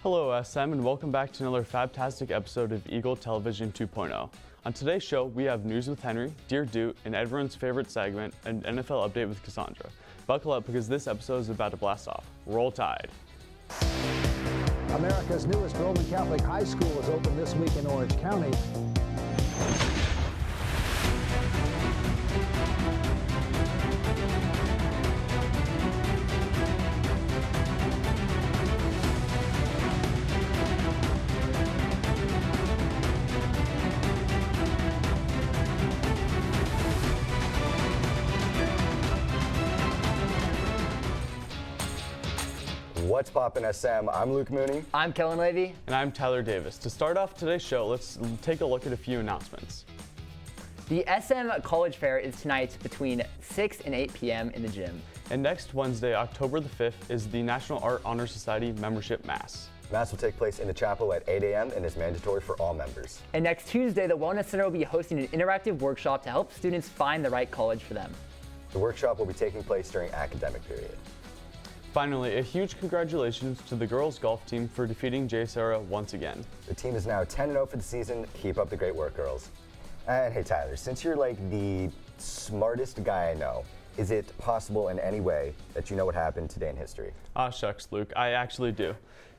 Hello SM and welcome back to another fantastic episode of Eagle Television 2.0. On today's show, we have News with Henry, Dear Dude, and everyone's favorite segment, an NFL update with Cassandra. Buckle up because this episode is about to blast off. Roll Tide. America's newest Roman Catholic high school was opened this week in Orange County. What's poppin' SM? I'm Luke Mooney. I'm Kellen Levy. And I'm Tyler Davis. To start off today's show, let's take a look at a few announcements. The SM College Fair is tonight between 6 and 8 p.m. in the gym. And next Wednesday, October the 5th, is the National Art Honor Society Membership Mass. Mass will take place in the chapel at 8 a.m. and is mandatory for all members. And next Tuesday, the Wellness Center will be hosting an interactive workshop to help students find the right college for them. The workshop will be taking place during academic period. Finally, a huge congratulations to the girls golf team for defeating JSerra once again. The team is now 10-0 for the season. Keep up the great work, girls. And hey, Tyler, since you're like the smartest guy I know, is it possible in any way that you know what happened today in history? Ah, shucks, Luke, I actually do.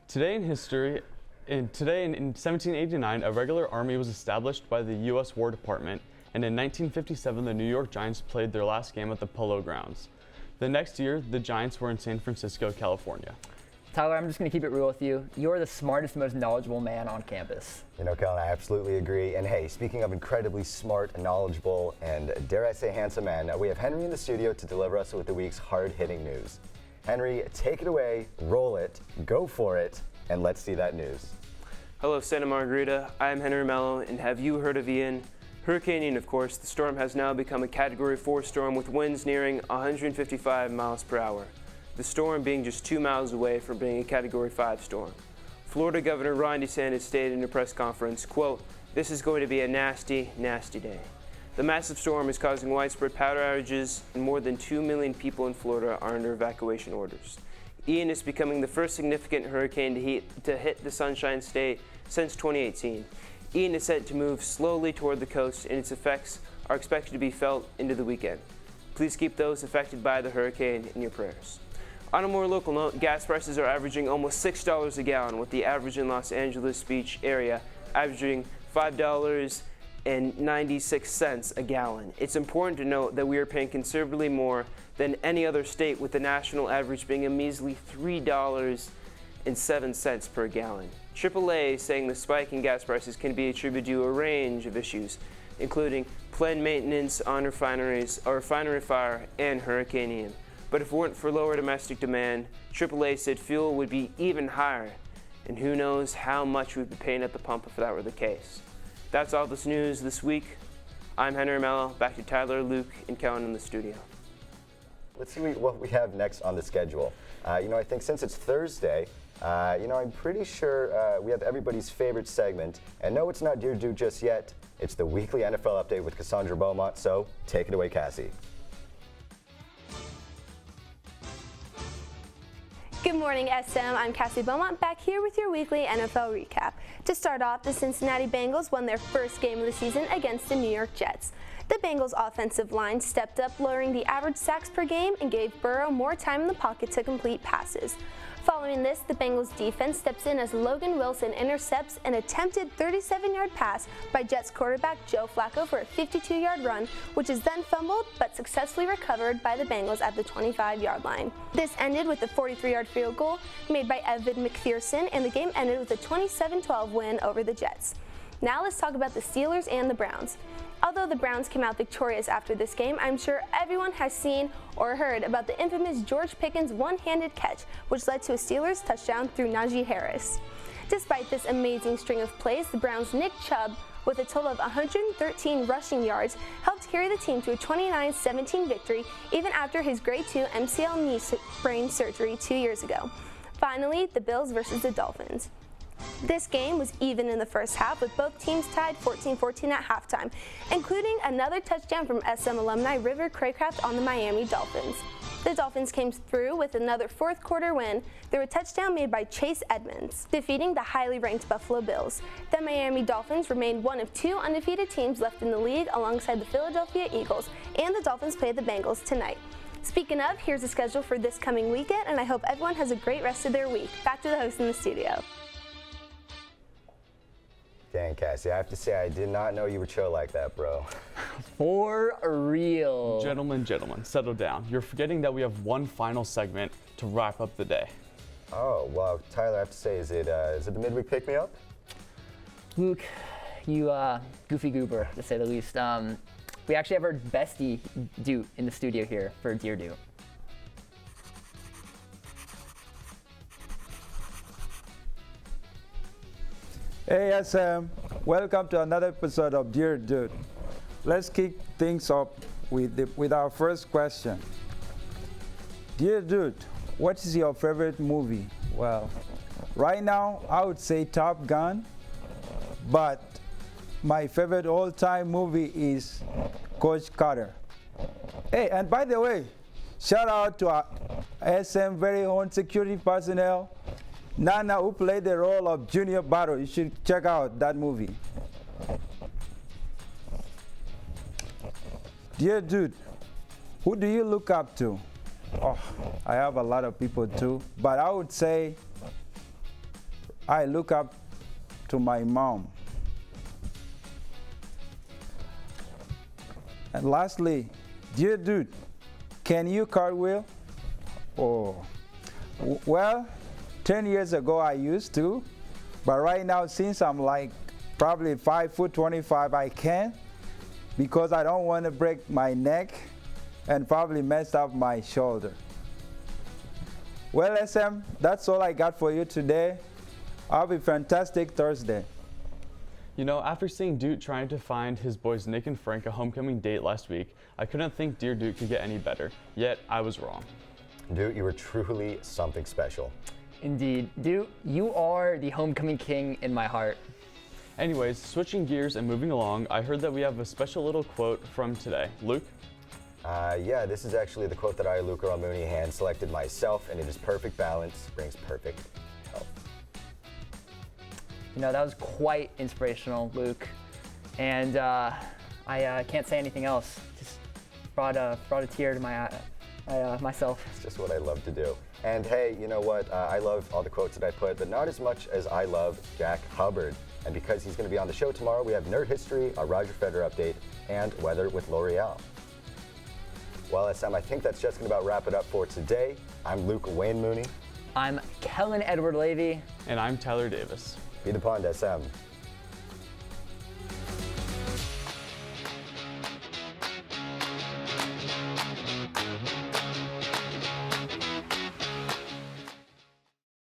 Today in 1789, a regular army was established by the U.S. War Department, and in 1957, the New York Giants played their last game at the Polo Grounds. The next year, the Giants were in San Francisco, California. Tyler, I'm just going to keep it real with you. You're the smartest, most knowledgeable man on campus. You know, Kellen, I absolutely agree. And hey, speaking of incredibly smart, knowledgeable, and dare I say handsome man, we have Henry in the studio to deliver us with the week's hard-hitting news. Henry, take it away, roll it, go for it, and let's see that news. Hello, Santa Margarita. I am Henry Mello, and have you heard of Ian? Hurricane Ian, of course, the storm has now become a Category 4 storm with winds nearing 155 miles per hour. The storm being just 2 miles away from being a Category 5 storm. Florida Governor Ron DeSantis stated in a press conference, quote, "This is going to be a nasty, nasty day." The massive storm is causing widespread power outages, and more than 2 million people in Florida are under evacuation orders. Ian is becoming the first significant hurricane to hit the Sunshine State since 2018. Ian is set to move slowly toward the coast, and its effects are expected to be felt into the weekend. Please keep those affected by the hurricane in your prayers. On a more local note, gas prices are averaging almost $6 a gallon, with the average in Los Angeles Beach area averaging $5.96 a gallon. It's important to note that we are paying considerably more than any other state, with the national average being a measly $3.07 per gallon. AAA is saying the spike in gas prices can be attributed to a range of issues, including planned maintenance on refineries, a refinery fire, and Hurricane Ian. But if it weren't for lower domestic demand, AAA said fuel would be even higher, and who knows how much we'd be paying at the pump if that were the case. That's all this news this week. I'm Henry Mello. Back to Tyler, Luke, and Kellen in the studio. Let's see what we have next on the schedule. I think since it's Thursday, I'm pretty sure we have everybody's favorite segment. And no, it's not Dear Dude just yet. It's the weekly NFL update with Cassandra Beaumont. So take it away, Cassie. Good morning, SM. I'm Cassie Beaumont, back here with your weekly NFL recap. To start off, the Cincinnati Bengals won their first game of the season against the New York Jets. The Bengals' offensive line stepped up, lowering the average sacks per game and gave Burrow more time in the pocket to complete passes. Following this, the Bengals defense steps in as Logan Wilson intercepts an attempted 37-yard pass by Jets quarterback Joe Flacco for a 52-yard run, which is then fumbled but successfully recovered by the Bengals at the 25-yard line. This ended with a 43-yard field goal made by Evan McPherson, and the game ended with a 27-12 win over the Jets. Now let's talk about the Steelers and the Browns. Although the Browns came out victorious after this game, I'm sure everyone has seen or heard about the infamous George Pickens one-handed catch, which led to a Steelers touchdown through Najee Harris. Despite this amazing string of plays, the Browns' Nick Chubb, with a total of 113 rushing yards, helped carry the team to a 29-17 victory, even after his grade 2 MCL knee sprain surgery 2 years ago. Finally, the Bills versus the Dolphins. This game was even in the first half, with both teams tied 14-14 at halftime, including another touchdown from SM alumni River Craycraft on the Miami Dolphins. The Dolphins came through with another fourth quarter win through a touchdown made by Chase Edmonds, defeating the highly ranked Buffalo Bills. The Miami Dolphins remained one of two undefeated teams left in the league alongside the Philadelphia Eagles, and the Dolphins play the Bengals tonight. Speaking of, here's the schedule for this coming weekend, and I hope everyone has a great rest of their week. Back to the host in the studio. Dang, Cassie, I have to say I did not know you were chill like that, bro. For real. Gentlemen, settle down. You're forgetting that we have one final segment to wrap up the day. Oh, well, Tyler, I have to say, is it the midweek pick-me-up? Luke, you goofy goober, to say the least. We actually have our bestie, Doot, in the studio here for Dear Doot. Hey SM, welcome to another episode of Dear Dude. Let's kick things off with our first question. Dear Dude, what is your favorite movie? Well, right now I would say Top Gun, but my favorite all-time movie is Coach Carter. Hey, and by the way, shout out to our SM very own security personnel, Nana, who played the role of Junior Barrow. You should check out that movie. Dear Dude, who do you look up to? Oh, I have a lot of people too, but I would say I look up to my mom. And lastly, Dear Dude, can you cartwheel? Oh, well, 10 years ago I used to, but right now since I'm like probably 5'25", I can't because I don't want to break my neck and probably mess up my shoulder. Well, SM, that's all I got for you today. Have a fantastic Thursday. You know, after seeing Doot trying to find his boys Nick and Frank a homecoming date last week, I couldn't think Dear Doot could get any better, yet I was wrong. Dude, you were truly something special. Indeed. Doot, you are the homecoming king in my heart. Anyways, switching gears and moving along, I heard that we have a special little quote from today. Luke? Yeah, this is actually the quote that I, Luke Earl Mooney, hand-selected myself, and it is perfect balance, brings perfect health. You know, that was quite inspirational, Luke. And I can't say anything else. Just brought a tear to my eye, myself. It's just what I love to do. And hey, you know what? I love all the quotes that I put, but not as much as I love Jack Hubbard. And because he's going to be on the show tomorrow, we have Nerd History, a Roger Federer update, and Weather with L'Oreal. Well, SM, I think that's just going to about wrap it up for today. I'm Luke Wayne Mooney. I'm Kellen Edward Levy. And I'm Tyler Davis. Be the pond, SM.